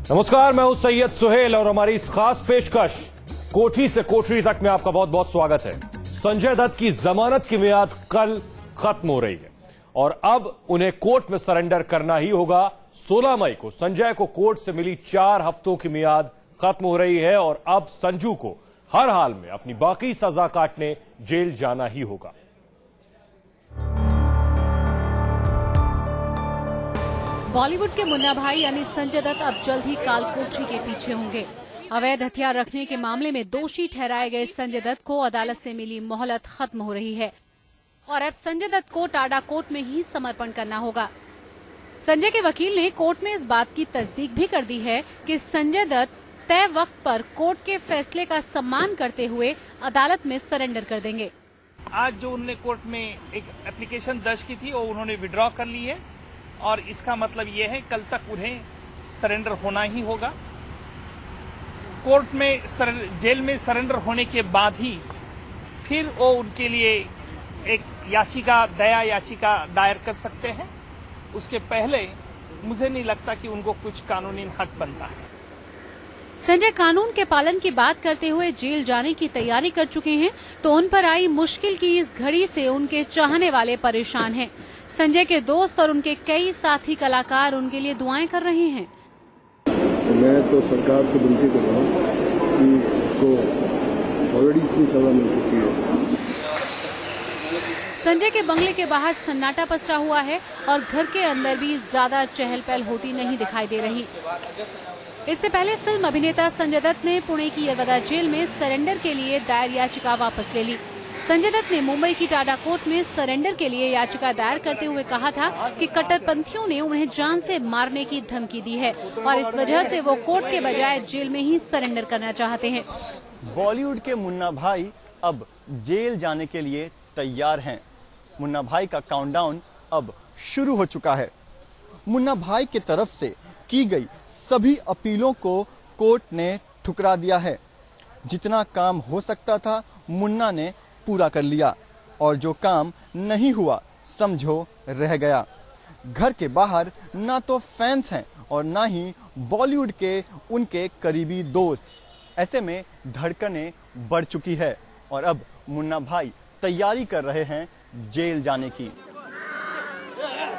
नमस्कार, मैं हूं सैयद सुहेल और हमारी इस खास पेशकश कोठी से कोठरी तक में आपका बहुत बहुत स्वागत है। संजय दत्त की जमानत की मियाद कल खत्म हो रही है और अब उन्हें कोर्ट में सरेंडर करना ही होगा। 16 मई को संजय को कोर्ट से मिली 4 हफ्तों की मियाद खत्म हो रही है और अब संजू को हर हाल में अपनी बाकी सजा काटने जेल जाना ही होगा। बॉलीवुड के मुन्ना भाई यानी संजय दत्त अब जल्द ही काल कोठरी के पीछे होंगे। अवैध हथियार रखने के मामले में दोषी ठहराए गए संजय दत्त को अदालत से मिली मोहलत खत्म हो रही है और अब संजय दत्त को टाडा कोर्ट में ही समर्पण करना होगा। संजय के वकील ने कोर्ट में इस बात की तस्दीक भी कर दी है कि संजय दत्त तय वक्त पर कोर्ट के फैसले का सम्मान करते हुए अदालत में सरेंडर कर देंगे। आज जो उन्होंने कोर्ट में एक एप्लीकेशन दर्ज की थी वो उन्होंने विड्रॉ कर ली है और इसका मतलब ये है कल तक उन्हें सरेंडर होना ही होगा। कोर्ट में जेल में सरेंडर होने के बाद ही फिर वो उनके लिए एक याचिका, दया याचिका दायर कर सकते हैं। उसके पहले मुझे नहीं लगता कि उनको कुछ कानूनी हक बनता है। संजय कानून के पालन की बात करते हुए जेल जाने की तैयारी कर चुके हैं, तो उन पर आई मुश्किल की इस घड़ी से उनके चाहने वाले परेशान हैं। संजय के दोस्त और उनके कई साथी कलाकार उनके लिए दुआएं कर रहे हैं। मैं तो सरकार से विनती कर रहा हूँ कि उसको ऑलरेडी इतनी सजा मिल चुकी है। संजय के बंगले के बाहर सन्नाटा पसरा हुआ है और घर के अंदर भी ज्यादा चहल पहल होती नहीं दिखाई दे रही। इससे पहले फिल्म अभिनेता संजय दत्त ने पुणे की यरवदा जेल में सरेंडर के लिए दायर याचिका वापस ले ली। संजय दत्त ने मुंबई की टाडा कोर्ट में सरेंडर के लिए याचिका दायर करते हुए कहा था कि कट्टरपंथियों ने उन्हें जान से मारने की धमकी दी है और इस वजह से वो कोर्ट के बजाय जेल में ही सरेंडर करना चाहते हैं। बॉलीवुड के मुन्ना भाई अब जेल जाने के लिए तैयार हैं। मुन्ना भाई का काउंटडाउन अब शुरू हो चुका है। मुन्ना भाई की तरफ से की गई सभी अपीलों को कोर्ट ने ठुकरा दिया है। जितना काम हो सकता था मुन्ना ने पूरा कर लिया और जो काम नहीं हुआ समझो रह गया। घर के बाहर ना तो फैंस हैं और ना ही बॉलीवुड के उनके करीबी दोस्त। ऐसे में धड़कनें बढ़ चुकी है और अब मुन्ना भाई तैयारी कर रहे हैं जेल जाने की।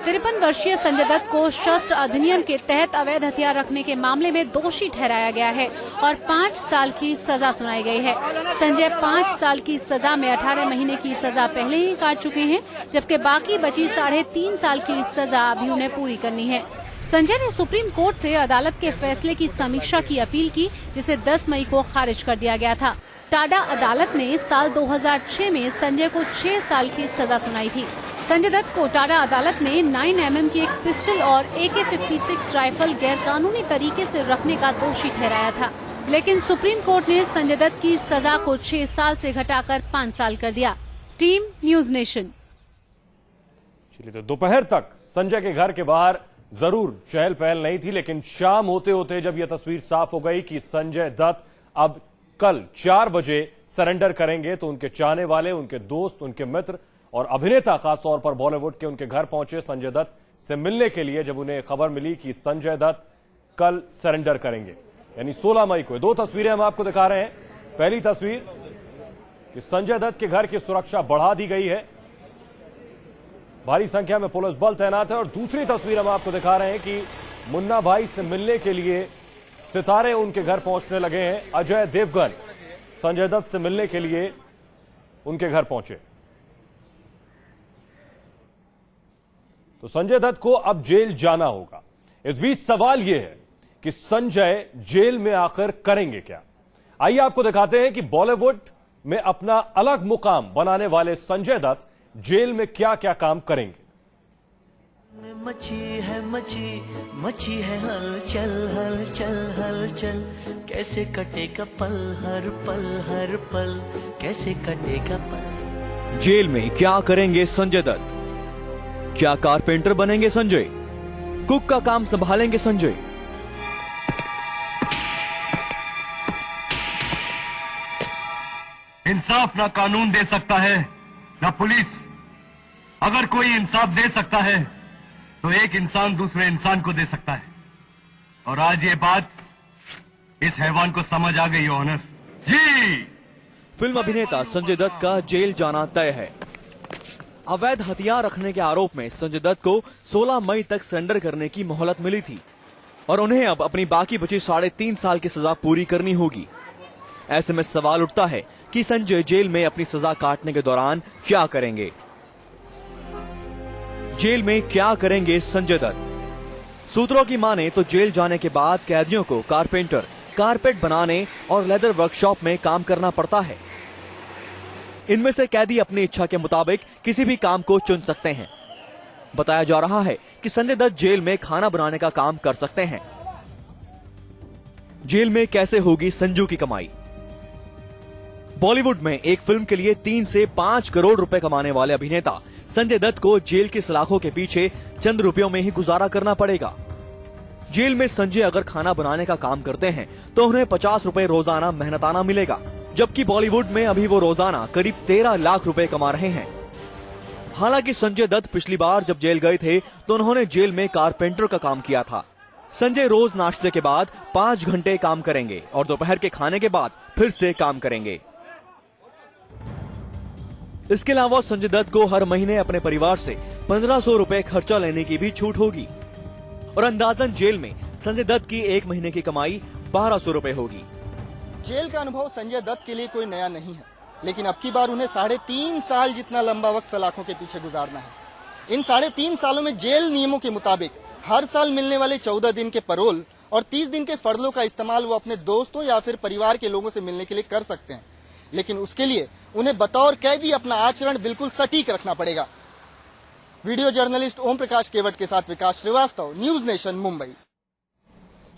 53 वर्षीय संजय दत्त को शस्त्र अधिनियम के तहत अवैध हथियार रखने के मामले में दोषी ठहराया गया है और 5 साल की सजा सुनाई गई है। संजय 5 साल की सजा में 18 महीने की सजा पहले ही काट चुके हैं, जबकि बाकी बची 3.5 साल की सजा अभी उन्हें पूरी करनी है। संजय ने सुप्रीम कोर्ट से अदालत के फैसले की समीक्षा की अपील की, जिसे 10 मई को खारिज कर दिया गया था। टाडा अदालत ने साल 2006 में संजय को 6 साल की सजा सुनाई थी। संजय दत्त को टाडा अदालत ने 9mm की एक पिस्टल और AK-56 राइफल गैरकानूनी तरीके से रखने का दोषी ठहराया था, लेकिन सुप्रीम कोर्ट ने संजय दत्त की सजा को 6 साल से घटाकर 5 साल कर दिया। Team news nation. चलिए, तो दोपहर तक संजय के घर के बाहर जरूर चहल पहल नहीं थी, लेकिन शाम होते होते जब यह तस्वीर साफ हो गई कि संजय दत्त अब कल 4 बजे सरेंडर करेंगे, तो उनके चाहने वाले, उनके दोस्त, उनके मित्र और अभिनेता खासतौर पर बॉलीवुड के उनके घर पहुंचे संजय दत्त से मिलने के लिए, जब उन्हें खबर मिली कि संजय दत्त कल सरेंडर करेंगे, यानी 16 मई को। 2 तस्वीरें हम आपको दिखा रहे हैं। पहली तस्वीर कि संजय दत्त के घर की सुरक्षा बढ़ा दी गई है, भारी संख्या में पुलिस बल तैनात है, और दूसरी तस्वीर हम आपको दिखा रहे हैं कि मुन्ना भाई से मिलने के लिए सितारे उनके घर पहुंचने लगे हैं। अजय देवगन संजय दत्त से मिलने के लिए उनके घर पहुंचे। तो संजय दत्त को अब जेल जाना होगा। इस बीच सवाल यह है कि संजय जेल में आकर करेंगे क्या। आइए आपको दिखाते हैं कि बॉलीवुड में अपना अलग मुकाम बनाने वाले संजय दत्त जेल में क्या क्या काम करेंगे। मची है हलचल हलचल हलचल, कैसे कटेगा पल हर पल, कैसे कटेगा पल। जेल में क्या करेंगे संजय दत्त? क्या कारपेंटर बनेंगे संजय? कुक का काम संभालेंगे संजय? इंसाफ ना कानून दे सकता है ना पुलिस। अगर कोई इंसाफ दे सकता है तो एक इंसान दूसरे इंसान को दे सकता है। और आज ये बात इस हैवान को समझ आ गई ऑनर जी। फिल्म अभिनेता संजय दत्त का जेल जाना तय है। अवैध हथियार रखने के आरोप में संजय दत्त को 16 मई तक सरेंडर करने की मोहलत मिली थी और उन्हें अब अपनी बाकी बची 3.5 साल की सजा पूरी करनी होगी। ऐसे में सवाल उठता है कि संजय जेल में अपनी सजा काटने के दौरान क्या करेंगे। जेल में क्या करेंगे संजय दत्त? सूत्रों की माने तो जेल जाने के बाद कैदियों को कारपेंटर, कारपेट बनाने और लेदर वर्कशॉप में काम करना पड़ता है। इनमें से कैदी अपनी इच्छा के मुताबिक किसी भी काम को चुन सकते हैं। बताया जा रहा है कि संजय दत्त जेल में खाना बनाने का काम कर सकते हैं। जेल में कैसे होगी संजू की कमाई? बॉलीवुड में एक फिल्म के लिए 3 से 5 करोड़ रुपए कमाने वाले अभिनेता संजय दत्त को जेल की सलाखों के पीछे चंद रुपयों में ही गुजारा करना पड़ेगा। जेल में संजय अगर खाना बनाने का काम करते हैं तो उन्हें 50 रुपए रोजाना मेहनताना मिलेगा, जबकि बॉलीवुड में अभी वो रोजाना करीब 13 लाख रुपए कमा रहे हैं। हालांकि संजय दत्त पिछली बार जब जेल गए थे तो उन्होंने जेल में कारपेंटर का काम किया था। संजय रोज नाश्ते के बाद 5 घंटे काम करेंगे और दोपहर के खाने के बाद फिर से काम करेंगे। इसके अलावा संजय दत्त को हर महीने अपने परिवार से 1500 रुपए खर्चा लेने की भी छूट होगी और अंदाजन जेल में संजय दत्त की 1 महीने की कमाई 1200 रुपए होगी। जेल का अनुभव संजय दत्त के लिए कोई नया नहीं है, लेकिन अब की बार उन्हें 3.5 साल जितना लंबा वक्त सलाखों के पीछे गुजारना है। इन 3.5 सालों में जेल नियमों के मुताबिक हर साल मिलने वाले 14 दिन के परोल और 30 दिन के फर्लो का इस्तेमाल वो अपने दोस्तों या फिर परिवार के लोगों से मिलने के लिए कर सकते हैं, लेकिन उसके लिए उन्हें बतौर कैदी अपना आचरण बिल्कुल सटीक रखना पड़ेगा। वीडियो जर्नलिस्ट ओम प्रकाश केवट के साथ विकास श्रीवास्तव, न्यूज नेशन, मुंबई।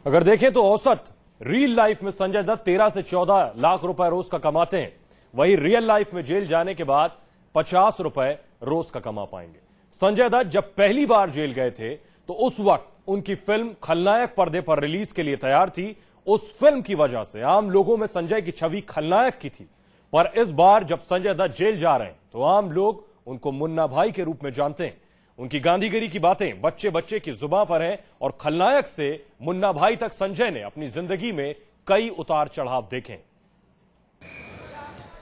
अगर देखें तो औसत रियल लाइफ में संजय दत्त 13 से 14 लाख रुपए रोज का कमाते हैं, वही रियल लाइफ में जेल जाने के बाद 50 रुपए रोज का कमा पाएंगे। संजय दत्त जब पहली बार जेल गए थे तो उस वक्त उनकी फिल्म खलनायक पर्दे पर रिलीज के लिए तैयार थी। उस फिल्म की वजह से आम लोगों में संजय की छवि खलनायक की थी, पर इस बार जब संजय दत्त जेल जा रहे हैं तो आम लोग उनको मुन्ना भाई के रूप में जानते हैं। उनकी गांधीगिरी की बातें बच्चे बच्चे की जुबान पर हैं और खलनायक से मुन्ना भाई तक संजय ने अपनी जिंदगी में कई उतार चढ़ाव देखे।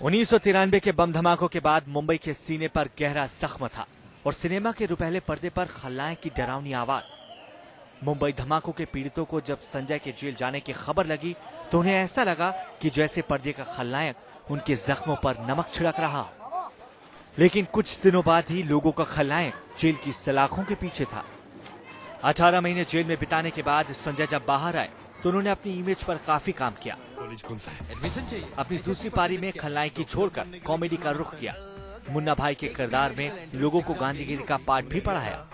1993 के बम धमाकों के बाद मुंबई के सीने पर गहरा जख्म था और सिनेमा के रुपहले पर्दे पर खलनायक की डरावनी आवाज। मुंबई धमाकों के पीड़ितों को जब संजय के जेल जाने की खबर लगी तो उन्हें ऐसा लगा कि जैसे पर्दे का खलनायक उनके जख्मों पर नमक छिड़क रहा। लेकिन कुछ दिनों बाद ही लोगों का खलनायक जेल की सलाखों के पीछे था। 18 महीने जेल में बिताने के बाद संजय जब बाहर आए तो उन्होंने अपनी इमेज पर काफी काम किया। कॉलेज कौन सा है? एडमिशन चाहिए। अपनी दूसरी पारी में खलनायक की छोड़कर कॉमेडी का रुख किया। मुन्ना भाई के किरदार में लोगों को गांधीगिरी का पाठ भी पढ़ाया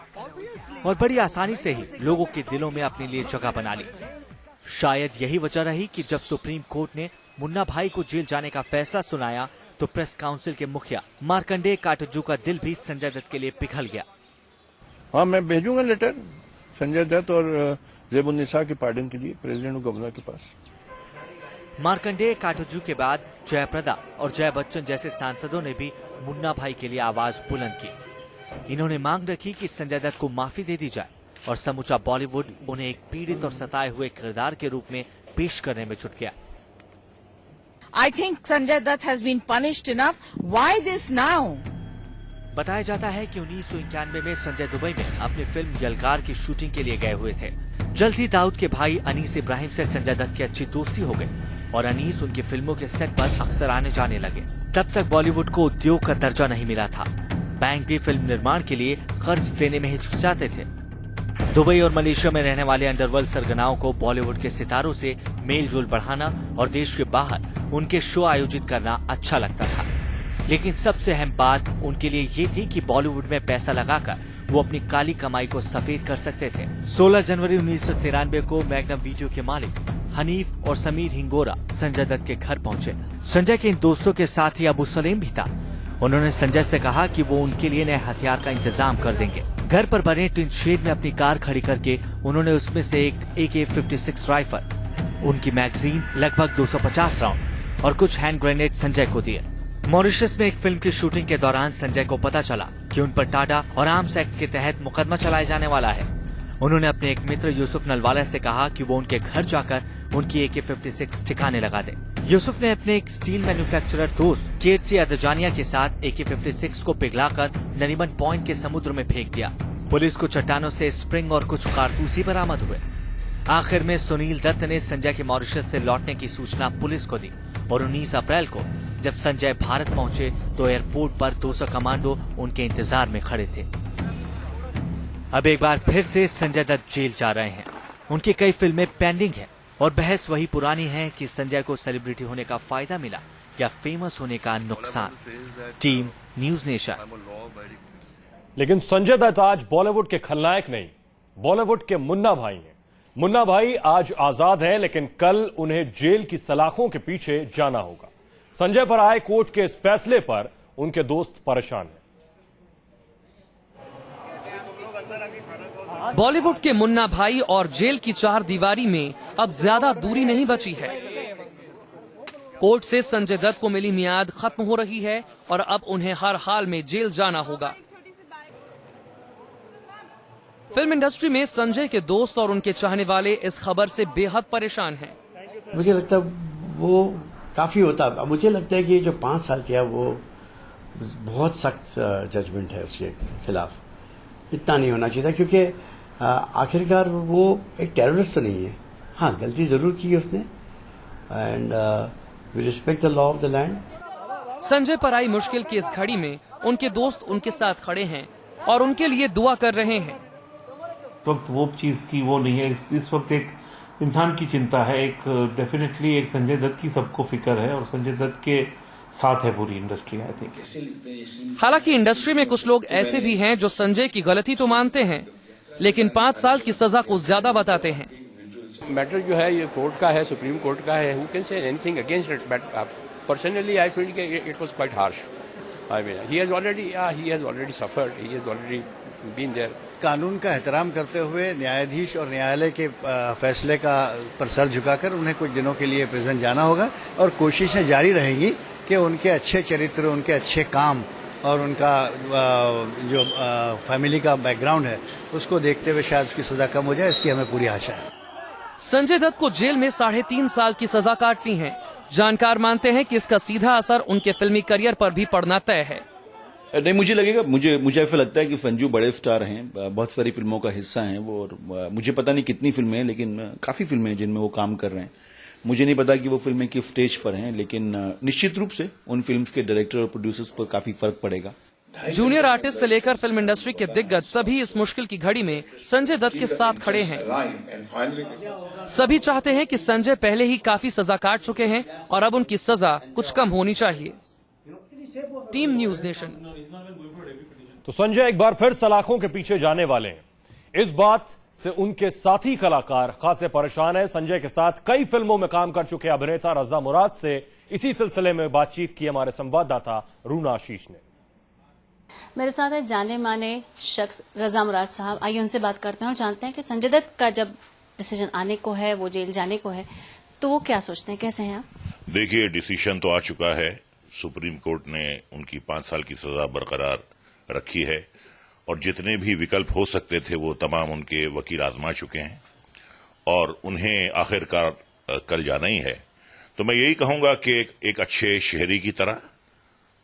और बड़ी आसानी से ही लोगों के दिलों में अपने लिए जगह बना ली। शायद यही वजह रही कि जब सुप्रीम कोर्ट ने मुन्ना भाई को जेल जाने का फैसला सुनाया तो प्रेस काउंसिल के मुखिया मार्कंडेय काटजू का दिल भी संजय दत्त के लिए पिघल गया। हाँ, मैं भेजूंगा लेटर संजय दत्त और ज़ैबुन्निसा के पार्डन के लिए प्रेसिडेंट और गवर्नर के पास। मार्कंडेय काटजू के बाद जयप्रदा और जय बच्चन जैसे सांसदों ने भी मुन्ना भाई के लिए आवाज बुलंद की। इन्होंने मांग रखी कि संजय दत्त को माफी दे दी जाए और समूचा बॉलीवुड उन्हें एक पीड़ित और सताए हुए किरदार के रूप में पेश करने में जुट गया। I think Sanjay Dutt has been punished enough. Why this now? बताया जाता है कि 1991 में संजय दुबई में अपनी फिल्म यलगार की शूटिंग के लिए गए हुए थे। जल्द ही दाऊद के भाई अनीस इब्राहिम से संजय दत्त की अच्छी दोस्ती हो गई और अनीस उनकी फिल्मों के सेट पर अक्सर आने जाने लगे। तब तक बॉलीवुड को उद्योग का दर्जा नहीं मिला था। बैंक भी फिल्म निर्माण के लिए कर्ज देने में हिचकिचाते थे। दुबई और मलेशिया में रहने वाले अंडरवर्ल्ड सरगनाओं को बॉलीवुड के सितारों से मेल जोल बढ़ाना और देश के बाहर उनके शो आयोजित करना अच्छा लगता था। लेकिन सबसे अहम बात उनके लिए ये थी कि बॉलीवुड में पैसा लगाकर वो अपनी काली कमाई को सफेद कर सकते थे। 16 जनवरी 1993 को मैग्नम वीडियो के मालिक हनीफ और समीर हिंगोरा संजय दत्त के घर पहुंचे। संजय के इन दोस्तों के साथ ही अबू सलीम भी था। उन्होंने संजय से कहा कि वो उनके लिए नए हथियार का इंतजाम कर देंगे। घर पर बने टिन शेड में अपनी कार खड़ी करके उन्होंने उसमें से एक AK-56 राइफल, उनकी मैगजीन, लगभग 250 राउंड और कुछ हैंड ग्रेनेड संजय को दिए। मॉरिशस में एक फिल्म की शूटिंग के दौरान संजय को पता चला कि उन पर टाडा और आर्म्स एक्ट के तहत मुकदमा चलाया जाने वाला है। उन्होंने अपने एक मित्र यूसुफ नलवाला से कहा कि वो उनके घर जाकर उनकी AK-46 ठिकाने लगा दे। यूसुफ ने अपने एक स्टील मैन्युफैक्चरर दोस्त केरसी अदजानिया के साथ AK-56 को पिघलाकर नरीमन पॉइंट के समुद्र में फेंक दिया। पुलिस को चट्टानों से स्प्रिंग और कुछ कारतूस ही बरामद हुए। आखिर में सुनील दत्त ने संजय के मॉरिशस से लौटने की सूचना पुलिस को दी और 19 अप्रैल को जब संजय भारत पहुंचे तो एयरपोर्ट पर 200 कमांडो उनके इंतजार में खड़े थे। अब एक बार फिर से संजय दत्त जेल जा रहे हैं। उनकी कई फिल्में पेंडिंग हैं और बहस वही पुरानी है कि संजय को सेलिब्रिटी होने का फायदा मिला या फेमस होने का नुकसान। Team news nation. लेकिन संजय दत्त आज बॉलीवुड के खलनायक नहीं, बॉलीवुड के मुन्ना भाई हैं। मुन्ना भाई आज आजाद हैं, लेकिन कल उन्हें जेल की सलाखों के पीछे जाना होगा। संजय पर आए कोर्ट के इस फैसले पर उनके दोस्त परेशान हैं। बॉलीवुड के मुन्ना भाई और जेल की चार दीवारी में अब ज्यादा दूरी नहीं बची है। कोर्ट से संजय दत्त को मिली मियाद खत्म हो रही है और अब उन्हें हर हाल में जेल जाना होगा। फिल्म इंडस्ट्री में संजय के दोस्त और उनके चाहने वाले इस खबर से बेहद परेशान हैं। मुझे लगता है वो काफी होता। मुझे लगता है कि जो 5 साल किया वो बहुत सख्त जजमेंट है उसके खिलाफ। इतना नहीं होना चाहिए था, क्योंकि आखिरकार वो एक टेररिस्ट तो नहीं है। हाँ, गलती जरूर की उसने, and we respect the law of the land. Sanjay पर आई मुश्किल की इस घड़ी में उनके दोस्त उनके साथ खड़े हैं और उनके लिए दुआ कर रहे हैं। तो वो चीज की वो नहीं है। इस वक्त एक इंसान की चिंता है, एक डेफिनेटली एक संजय दत्त की सबको फिक्र है और संजय दत्त के साथ है पूरी इंडस्ट्री, आई थिंक। हालांकि इंडस्ट्री में कुछ लोग ऐसे भी हैं जो संजय की गलती तो मानते हैं, लेकिन 5 साल की सजा को ज्यादा बताते हैं। मैटर जो है ये कोर्ट का है, सुप्रीम कोर्ट का है। Who can say anything against it, but personally I feel it was quite harsh. I mean he has already suffered, he has already been there. कानून का एहतराम करते हुए न्यायाधीश और न्यायालय के फैसले का पर सर झुकाकर उन्हें कुछ दिनों के लिए प्रिजन जाना होगा और कोशिशें जारी रहेंगी कि उनके अच्छे चरित्र, उनके अच्छे काम और उनका जो फैमिली का बैकग्राउंड है उसको देखते हुए शायद उसकी सजा कम हो जाए, इसकी हमें पूरी आशा है। संजय दत्त को जेल में 3.5 साल की सजा काटनी है। जानकार मानते हैं कि इसका सीधा असर उनके फिल्मी करियर पर भी पड़ना तय है। नहीं, मुझे लगेगा, मुझे ऐसा लगता है कि संजू बड़े स्टार हैं, बहुत सारी फिल्मों का हिस्सा हैं वो, और मुझे पता नहीं कितनी फिल्में हैं, लेकिन काफी फिल्में हैं जिनमें वो काम कर रहे हैं। मुझे नहीं पता कि वो फिल्में किस स्टेज पर हैं, लेकिन निश्चित रूप से उन फिल्म्स के डायरेक्टर और प्रोड्यूसर्स पर काफी फर्क पड़ेगा। जूनियर आर्टिस्ट से लेकर फिल्म इंडस्ट्री के दिग्गज सभी इस मुश्किल की घड़ी में संजय दत्त के साथ खड़े हैं। सभी चाहते हैं कि संजय पहले ही काफी सजा काट चुके हैं और अब उनकी सजा कुछ कम होनी चाहिए। Team news nation. तो संजय एक बार फिर सलाखों के पीछे जाने वाले हैं। इस बात से उनके साथी कलाकार खासे परेशान है। संजय के साथ कई फिल्मों में काम कर चुके अभिनेता रजा मुराद से इसी सिलसिले में बातचीत की हमारे संवाददाता रूना आशीष ने। मेरे साथ है जाने माने शख्स रजा मुराद साहब। आइए उनसे बात करते हैं और जानते हैं कि संजय दत्त का जब डिसीजन आने को है, वो जेल जाने को है, तो वो क्या सोचते हैं, कैसे हैं आप? देखिए, डिसीजन तो आ चुका है। सुप्रीम कोर्ट ने उनकी 5 साल की सजा बरकरार रखी है और जितने भी विकल्प हो सकते थे वो तमाम उनके वकील आजमा चुके हैं और उन्हें आखिरकार कल जाना ही है। तो मैं यही कहूंगा कि एक अच्छे शहरी की तरह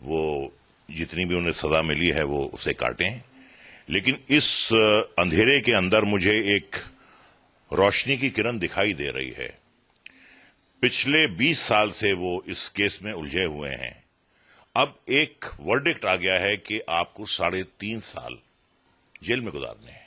वो जितनी भी उन्हें सजा मिली है वो उसे काटें, लेकिन इस अंधेरे के अंदर मुझे एक रोशनी की किरण दिखाई दे रही है। पिछले 20 साल से वो इस केस में उलझे हुए हैं। अब एक वर्डिक्ट आ गया है कि आपको 3.5 साल जेल में गुजारने हैं।